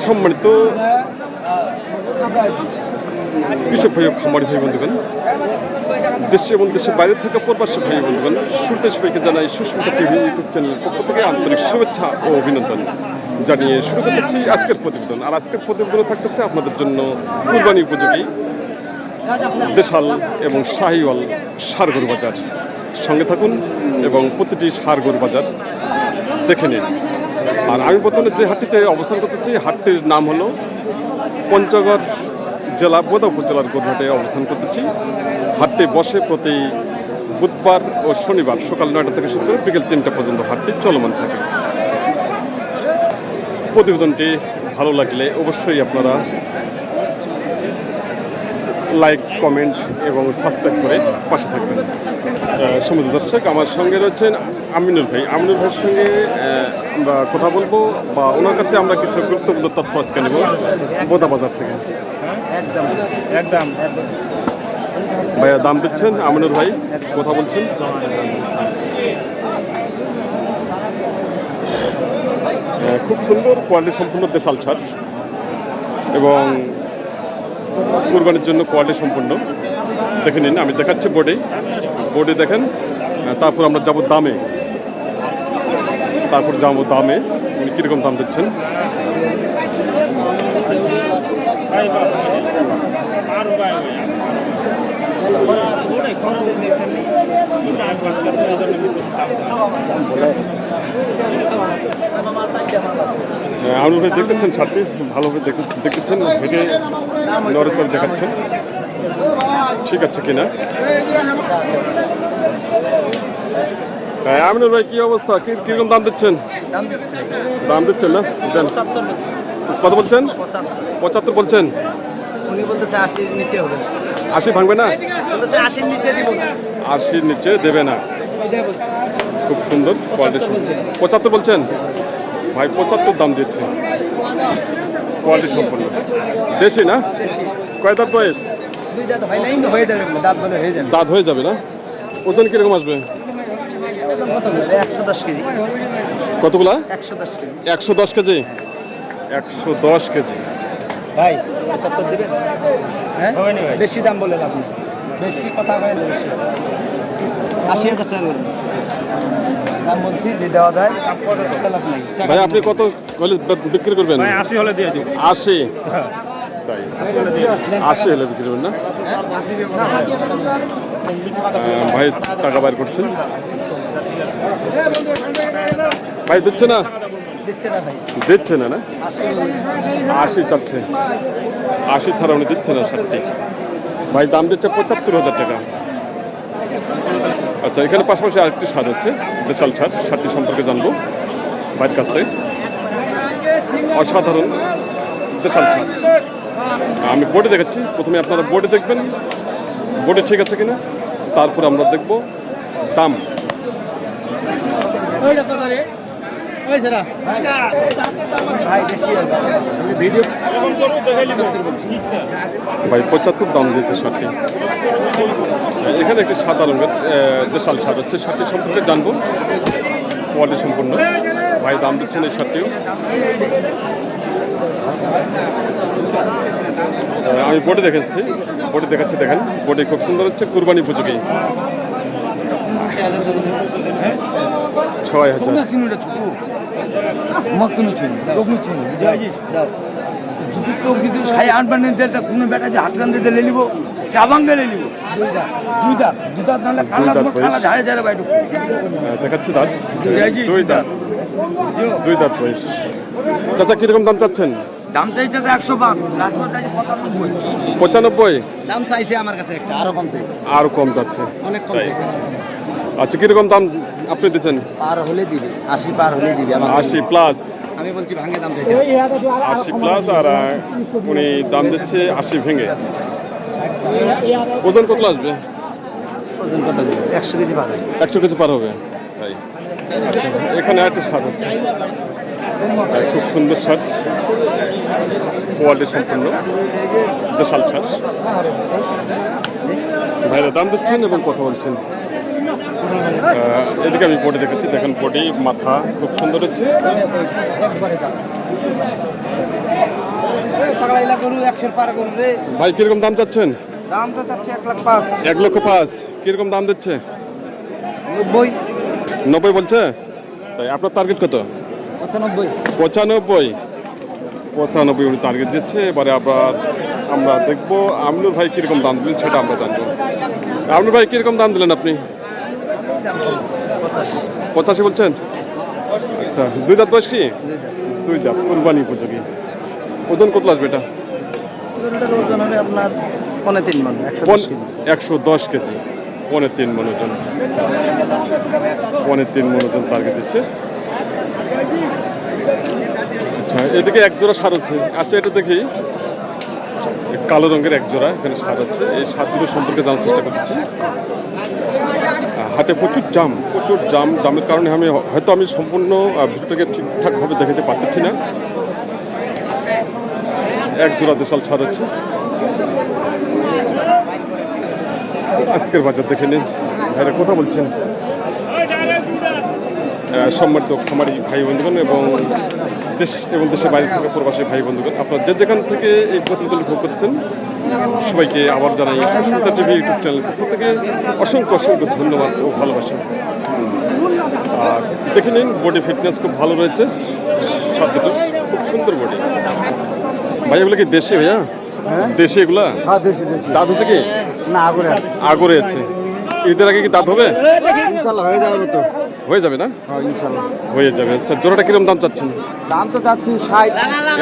সম্মানিত কৃষক ভাই ও খামারি ভাই বন্ধুগণ, দেশে এবং দেশের বাইরে থেকে প্রবাসী ভাই বন্ধুগণ, শুরুতে সবাইকে জানাই সুস্মিতা টিভি ইউটিউব চ্যানেলের পক্ষ থেকে আন্তরিক শুভেচ্ছা ও অভিনন্দন জানিয়ে শুরু করতেছি আজকের প্রতিবেদন। আর আজকের প্রতিবেদনে থাকতেছে আপনাদের জন্য কুরবানি উপযোগী দেশাল এবং শাহিওয়াল ষাঁড় গরু বাজার। সঙ্গে থাকুন এবং প্রতিটি ষাঁড় গরু বাজার দেখে নিন। আর আমি বর্তমানে যে হাটটিতে অবস্থান করতেছি, হাটটির নাম হলো পঞ্চগড় জেলা বোদা উপজেলার গরুহাটে অবস্থান করতেছি। হাটটি বসে প্রতি বুধবার ও শনিবার সকাল 9টা থেকে শুরু করে বিকেল 3টা পর্যন্ত হাটটি চলমান থাকে। প্রতিবেদনটি ভালো লাগলে অবশ্যই আপনারা লাইক, কমেন্ট এবং সাবস্ক্রাইব করে পাশে থাকবেন। সমুদ্র দর্শক, আমার সঙ্গে রয়েছেন আমিনুল ভাই। আমিনুল ভাইয়ের সঙ্গে আমরা কথা বলবো বা ওনার কাছে আমরা কিছু গুরুত্বপূর্ণ তথ্য আজকে নেব বোদা বাজার থেকে। একদম ভাইয়া দাম দিচ্ছেন, আমিনুল ভাই কথা বলছেন। খুব সুন্দর কোয়ালিটি সম্পূর্ণ দেশাল ষাঁড় এবং কুরবানির জন্য কোয়ালিটি সম্পূর্ণ। দেখে নিন, আমি দেখাচ্ছি বোর্ডে দেখেন। তারপর আমরা যাবো দামে, উনি কীরকম দাম দিচ্ছেন। আমিনুল ভাই দেখতেছেন ষাঁড়টি, ভালোভাবে দেখতেছেন, হেঁটে নড়েচড় দেখাচ্ছেন ঠিক আছে কিনা। আমিনুল ভাই কি অবস্থা, কিরকম দাম দিচ্ছেন? দাম দিচ্ছেন না? কত বলছেন? 75 বলছেন। উনি বলতেছে 80-র নিচে হবে। 80 ভাঙবে না? বলতেছে 80-র নিচে দিব না। 80-র নিচে দেবে না। খুব সুন্দর কোয়ালিটি। 75 বলছেন ভাই? 75 দাম দিচ্ছে। কোয়ালিটি সম্পূর্ণ দেশি না? কয় দাঁত বয়স? 2 দাঁত হয় নাই, হয়ে যাবে, দাঁত বলে হয়ে যাবে। দাঁত হয়ে যাবে না? ওজন কিরকম আসবে? 110 কেজি। কতগুলা? 110 কেজি। 110 কেজি। 110 কেজি ভাই 75 দিবেন? হ্যাঁ, বেশি দাম বলে লাভ নেই, বেশি কথা হয় না। বেশি 80,000 চাল দাম বলছি, যে দেওয়া যায় লাভ নেই। ভাই আপনি কত বিক্রি করবেন? 80 হলে দিয়ে দিব। 80? তাই 80 হলে বিক্রি করবেন না? ভাই টাকা বাইর করছেন। ভাই দিচ্ছে না? দিচ্ছে না না? 80 চাচ্ছে। 80 ছাড়া উনি দিচ্ছে না ষাঁড়টি। ভাই দাম দিচ্ছে 75,000 টাকা। আচ্ছা, এখানে পাশাপাশি আরেকটি ষাঁড় হচ্ছে দেশাল ষাঁড়। ষাঁড়টি সম্পর্কে জানবো ভাইয়ের কাছ থেকে। অসাধারণ দেশাল ষাঁড়। আমি বোর্ডে দেখাচ্ছি, প্রথমে আপনারা বোর্ডে দেখবেন বোর্ডে ঠিক আছে কিনা, তারপর আমরা দেখব দাম। ভাই 75 দাম দিয়েছে ষাঁড়টি। এখানে একটি সাদা রঙের দেশাল ষাঁড় হচ্ছে, ষাঁড়টি সম্পর্কে জানবো কোয়ালিটি সম্পূর্ণ। ভাই দাম দিচ্ছেন এই ষাঁড়টিও। আমি বোর্ডে দেখাচ্ছি, দেখেন বোর্ডে খুব সুন্দর হচ্ছে, কুরবানি উপযোগী। 6,000। দেখাচ্ছি দাঁত, 2 দাঁত বয়স। চাচা কিরকম দাম চাচ্ছেন? দাম চাইছে 105, লাস্ট চাইছে 95। দাম চাইছে আমার কাছে একটা, আরো কম চাইছে। আরো কম যাচ্ছে, অনেক কম চাইছে। আচ্ছা, কিরকম দাম আপনি দিচ্ছেন? পার হলে দিবে, 80 পার হলে দিবে। 80 প্লাস। আমি বলছি ভাঙে দাম চাইছে 80 প্লাস, আর উনি দাম দিচ্ছে 80 ভেঙে। ওজন কত আসবে? ওজন কত? 100 কেজি পার হবে। 100 কেজি পার হবে। তাই আচ্ছা, এখানে একটা ষাঁড় হচ্ছে, খুব সুন্দর ষাঁড়, কোয়ালিটি সম্পূর্ণ দেশাল ষাঁড়। ভাইরা দাম দিচ্ছেন এবং কথা বলছেন। এদিকে আমি বডি দেখেছি, দেখেন বডি মাথা খুব সুন্দর হচ্ছে। ভাই কিরকম দাম চাচ্ছেন? দাম তো চাচ্ছে 1,05,000। 1,05,000 কিরকম দাম দিচ্ছে? 90। 90 বলছে। তাই আপনার টার্গেট কত? 95। 95 উনি টার্গেট দিচ্ছে। এবারে আবার আমরা দেখবো আমিনুর ভাই কিরকম দাম দিলেন সেটা আমরা জানবো। আমিনুর ভাই কিরকম দাম দিলেন আপনি? 85 বলছেন। আচ্ছা, 2 দাঁত বয়স কি? 2 দাঁত, কুরবানি উপযোগী। ওজন কত আসবে এটা? ওজন হবে আপনার 3.5 মণ, 110 কেজি। 110 কেজি, 3.5 মণ ওজন। 3.5 মণ ওজন টার্গেট দিচ্ছে। আচ্ছা, এদিকে এক জোড়া সার আছে। আচ্ছা, এটা দেখি কালো রঙের এক জোড়া এখানে সার আছে। এই সারগুলো সম্পর্কে জানার চেষ্টা করছি। হাটে প্রচুর জামের কারণে আমি সম্পূর্ণ ভিডিওটাকে ঠিকঠাকভাবে দেখাতে পারতেছি না। এক জোড়া দেশাল ছাড় হচ্ছে। আজকের বাজার দেখে নিন। ভাইরা কথা বলছেন। সম্মানিত খামারি ভাই বন্ধুগণ এবং দেশ এবং দেশের বাইরে থেকে প্রবাসী ভাই বন্ধুগণ, আপনারা যে যেখান থেকে এই প্রতিবেদন ভোগ করছেন সবাইকে আবার জানাই সুস্মিতা টিভি ইউটিউব চ্যানেল পক্ষ থেকে অসংখ্য ধন্যবাদ ও ভালোবাসা। আর দেখে নিন বডি ফিটনেস খুব ভালো রয়েছে। শব্দটা খুব সুন্দর বডি। ভাই এগুলো কি দেশি ভাইয়া? দেশি এগুলা? হ্যাঁ, দেশি। দাঁত হচ্ছে কি? না, আগরে আছে। ঈদের আগে কি দাঁত হবে? ইনশাআল্লাহ হয়ে যাবে তো। হয়ে যাবে না? হ্যাঁ, ইনশাআল্লাহ হয়ে যাবে। আচ্ছা, জোড়াটা কিরকম দাম চাচ্ছেন? দাম তো চাচ্ছি 60।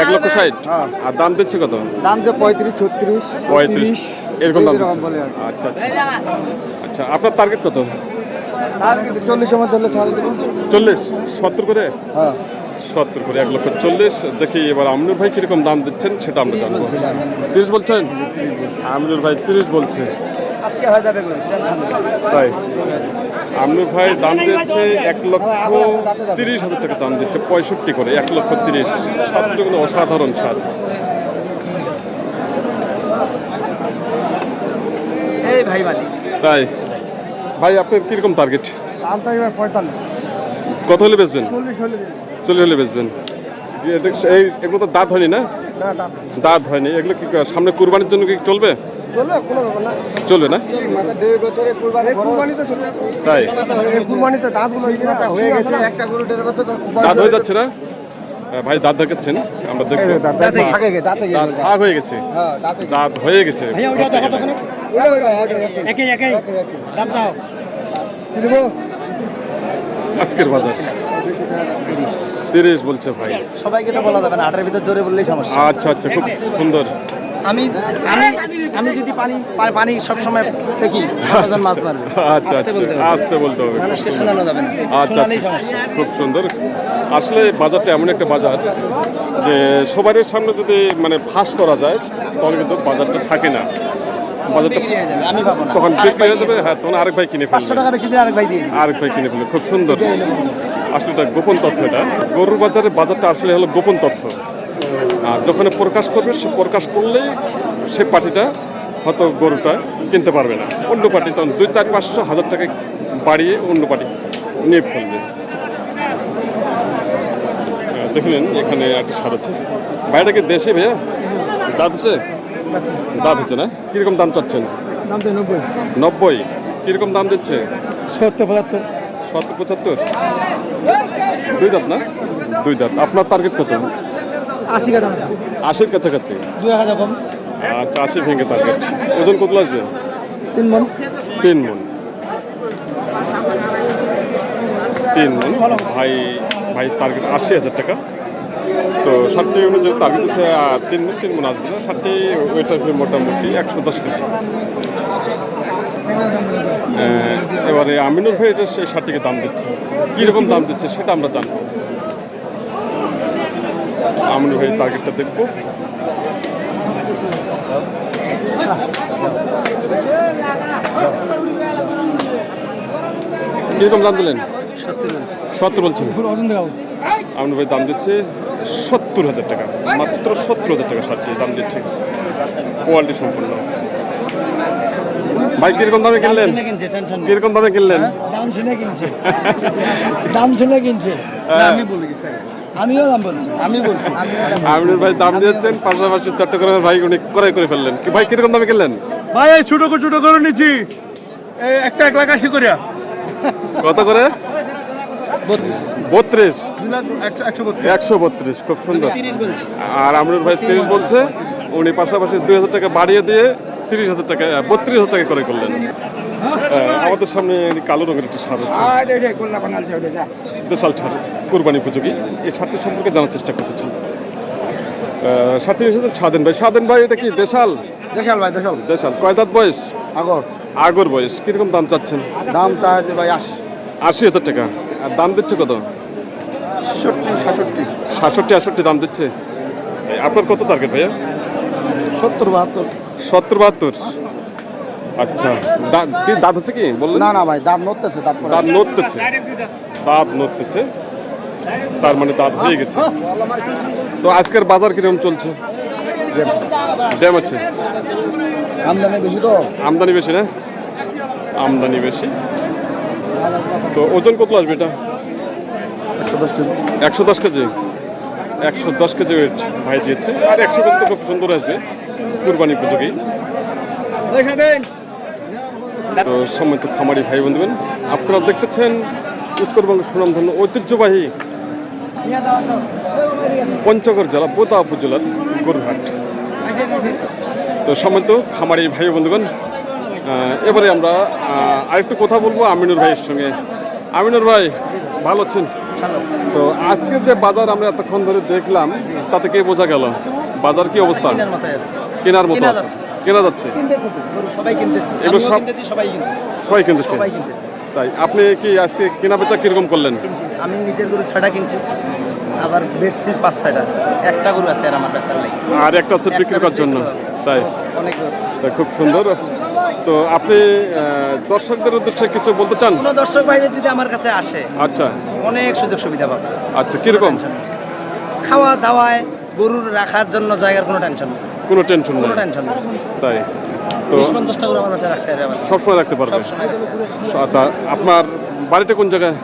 1,60,000। হ্যাঁ। আর দাম দিচ্ছে কত? দাম যে 35, 36, 35 এরকম দাম দিচ্ছে। বলে আর কি। আচ্ছা। আচ্ছা, আপনার টার্গেট কত? তার 40 মধ্যে হলে ছাড়ে দেবো। 40, 70 করে? হ্যাঁ, 70 করে, 1,40,000। দেখি এবার আমিনুর ভাই কিরকম দাম দিচ্ছেন সেটা আমরা জানবো। 30 বলছেন? আমিনুর ভাই 30 বলছে। আজকে হয়ে যাবে এগুলো, টেনশন নেই। তাই আমিনুর ভাই দাম দিচ্ছে 1,30,000 টাকা দাম দিচ্ছে, 65 করে, 1,30,000। সারগুলো কিন্তু অসাধারণ সার। এই ভাই মালিক, তাই ভাই আপনার কিরকম টার্গেট? দাম তো এবার 45। কত হলে বেচবেন? 40 হলে দেবে। 40 হলে বেচবেন। এগুলো তো দাঁত হয়নি না? না, দাম দাঁত হয়নি। এগুলো কি সামনে কুরবানির জন্য কি চলবে? চলবে, কোনো ব্যাপার না। চলবে না? মাথা 1.5 বছরে কুরবানি তো চলবে। তাই কুরবানিতে দাঁতগুলো হয়ে গেছে, একটা গরু 1.5 বছর দাঁত হয়ে যাচ্ছে না? ভাই দাঁত দেখাচ্ছেন, আমরা দেখবো। দাঁত ভাগ হয়ে গেছে, হ্যাঁ, দাঁতে দাঁত হয়ে গেছে। একই দাম দাও। দেবো আজকের বাজার 30 বলছে ভাই। সবাইকে তো বলা যাবে না, 8-এর ভিতর জোরে বললেই সমস্যা। আচ্ছা, খুব সুন্দর। আমি যদি পানি সবসময় সেকি মাছ মারবে। আচ্ছা, আস্তে বলতে হবে। মানুষকে শোনানো যাবে না। আচ্ছা, খুব সুন্দর। আসলে বাজারটা এমন একটা বাজার যে সবার সামনে যদি মানে ফাঁস করা যায় তাহলে কিন্তু বাজারটা থাকে না। বাজারটা আমি পাবো না, তখন বিক্রি হয়ে যাবে। হ্যাঁ, তখন আরেক ভাই কিনে ফেলবে। 500 টাকা বেশি দিয়ে আরেক ভাই দিয়ে দিবে। আরেক ভাই কিনে ফেলবে। খুব সুন্দর। আসলে এটা গোপন তথ্য। এটা গরুর বাজারটা আসলে হলো গোপন তথ্য। আর যখন প্রকাশ করবে, সে প্রকাশ করলেই সে পার্টিটা হয়তো গরুটা কিনতে পারবে না। অন্য পার্টি তখন 2, 4, 500, 1000 টাকা বাড়িয়ে অন্য পার্টি নিয়ে ফেলবে। দেখলেন এখানে একটা সার আছে। ভাইটাকে দেশে ভাইয়া দাঁত আছে? দাঁত হচ্ছে না? কিরকম দাম চাচ্ছেন? দাম তো 90। 90 কিরকম দাম দিচ্ছে? 70-75। 70-75। 2 দাঁত না? 2 দাঁত। আপনার টার্গেট কত? 80 টাকা। 80-র কাছাকাছি। 2000 কম। আচ্ছা, 80 ভেঙে টার্গেট। ওজন কত আসবে? 3 মণ। 3 মণ। 3 মণ। ভাই টার্গেট 80,000 টাকা। তো 60 অনুযায়ী টার্গেট হচ্ছে 3 মণ আসবে না। 60 ওয়েট আসবে মোটামুটি 110 কেজি। এবারে আমিনুর ভাই এটা সেই 60 দাম দিচ্ছে। কীরকম দাম দিচ্ছে সেটা আমরা জানবো। আমিনুর ভাই টার্গেটটা দেখবো। কিরকম দাম দিলেন? 70 বলছেন। আমিনুর ভাই দাম দিচ্ছে 70,000 টাকা। মাত্র 70,000 টাকা 60 দাম দিচ্ছে। কোয়ালিটি সম্পন্ন। ভাই কিরকম দামে কিনলেন? কিরকম দামে কিনলেন? দাম শুনে কিনছে দাম শুনে কিনছে আমি বলি আমিও দাম বলছি আমি বলছি আমিনুর ভাই দাম দিয়েছেন, পাশাপাশি চট্টগ্রামের ভাই উনি ক্রয় করে ফেললেন। কি ভাই কিরকম দামে কিনলেন? ভাই এই ছোট করে নিচ্ছি একটা 1,80,000 করে কত করে? 32, 132 132, খুব সুন্দর। 30 বলছি আর আমিনুর ভাই 30 বলছে, উনি পাশাপাশি 2,000 টাকা বাড়িয়ে দিয়ে 30,000 টাকা 32,000 টাকা করে করলেন। আমাদের সামনে কালো রঙের একটা সার হচ্ছে, দেশাল সার, কোরবানি উপযোগী। এই সারটি সম্পর্কে জানার চেষ্টা করতেছি। সারটি এসেছেন স্বাধীন ভাই। স্বাধীন ভাই, এটা কি দেশাল? দেশাল ভাই দেশাল দেশাল। কয় দাঁত বয়স? আগর আগর বয়স। কিরকম দাম চাচ্ছেন? দাম চাইছে ভাই 80,000 টাকা। আর দাম দিচ্ছে কত? 67 67-68 দাম দিচ্ছে। আপনার কত টার্গেট ভাইয়া? 70 70-72। আচ্ছা, কি দাঁত হচ্ছে কি বললেন? না ভাই দাম নড়তেছে দাঁত নড়তেছে, দাঁত নড়তেছে, তার মানে দাঁত হয়ে গেছে। তো আজকের বাজার কিরকম চলছে? ড্যাম আছে, আমদানি বেশি তো আমদানি বেশি না? আমদানি বেশি। তো ওজন কত আসবে এটা? 110 কেজি 110 কেজি। 110 কেজি ওয়েট ভাই দিয়েছে। আর 100 কেজি তো খুব সুন্দর আসবে, কুরবানি উপযোগী। তো সম্মানিত খামারি ভাই বন্ধুগণ, আপনারা দেখতেছেন উত্তরবঙ্গ সুনামধন্য ঐতিহ্যবাহী পঞ্চগড় জেলা বোদা উপজেলার গরুহাট। তো সম্মানিত খামারি ভাই বন্ধুগণ, এবারে আমরা আরেকটু কথা বলবো আমিনুর ভাইয়ের সঙ্গে। আমিনুর ভাই, ভালো আছেন? তো আজকে যে বাজার আমরা এতক্ষণ ধরে দেখলাম, তাতে কি বোঝা গেল বাজার কি অবস্থা? কেনার মতো আছে, কেনা যাচ্ছে, সবাই কিনতেছে, এগুলো সব সবাই কিনতেছে, সবাই কিনতেছে। সবাই কিনতেছে। তাই আপনি কি আজকে কেনা বেচা কিরকম করলেন? কিনছি আমি নিজের গরু 6টা কিনছি, আবার বেচছি 5-6টা। একটা গরু আছে আর আমার বেচার লাগি, আর একটা হচ্ছে বিক্রি করার জন্য। তাই অনেক গরু। তাই খুব সুন্দর। তো আপনি দর্শকদের উদ্দেশ্যে কিছু বলতে চান? কোনো দর্শক ভাই যদি আমার কাছে আসে, আচ্ছা অনেক সুযোগ সুবিধা পাবে। আচ্ছা, কিরকম? খাওয়া দাওয়ায়, গরুর রাখার জন্য জায়গার কোনো টেনশন নেই, কোনো টেনশন কোনো নেই। টেনশন নেই। তাই তো 20-50টা গরু আমার বাসায় রাখতে হবে আবার। সবসময় রাখতে পারবে। সবসময় রাখতে হবে। তা আপনার বাড়িটা কোন জায়গায়?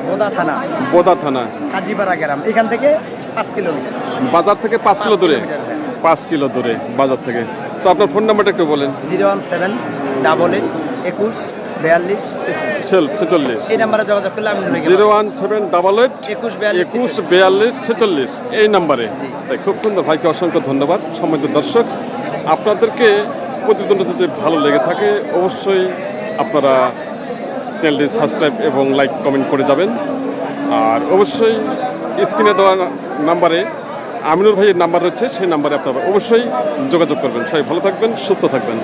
বোদা থানা, বোদা থানা। কাজীপাড়া গ্রাম। এখান থেকে 5 কিলোমিটার। বাজার থেকে 5 কিলো দূরে? 5 কিলোমিটার, হ্যাঁ। 5 কিলো দূরে বাজার থেকে। তো আপনার ফোন নাম্বারটা একটু বলেন। 01788214246। এই নাম্বারে যোগাযোগ করলে আমি 01788214246 এই নাম্বারে। তাই খুব সুন্দর। ভাইকে অসংখ্য ধন্যবাদ। সম্মানিত দর্শক, আপনাদেরকে প্রতিদিনটা যদি ভালো লেগে থাকে, অবশ্যই আপনারা চ্যানেলটি সাবস্ক্রাইব এবং লাইক কমেন্ট করে যাবেন। আর অবশ্যই স্ক্রিনে দেওয়া নাম্বারে আমিনুর ভাইয়ের নাম্বার রয়েছে, সেই নাম্বারে আপনারা অবশ্যই যোগাযোগ করবেন। সবাই ভালো থাকবেন, সুস্থ থাকবেন।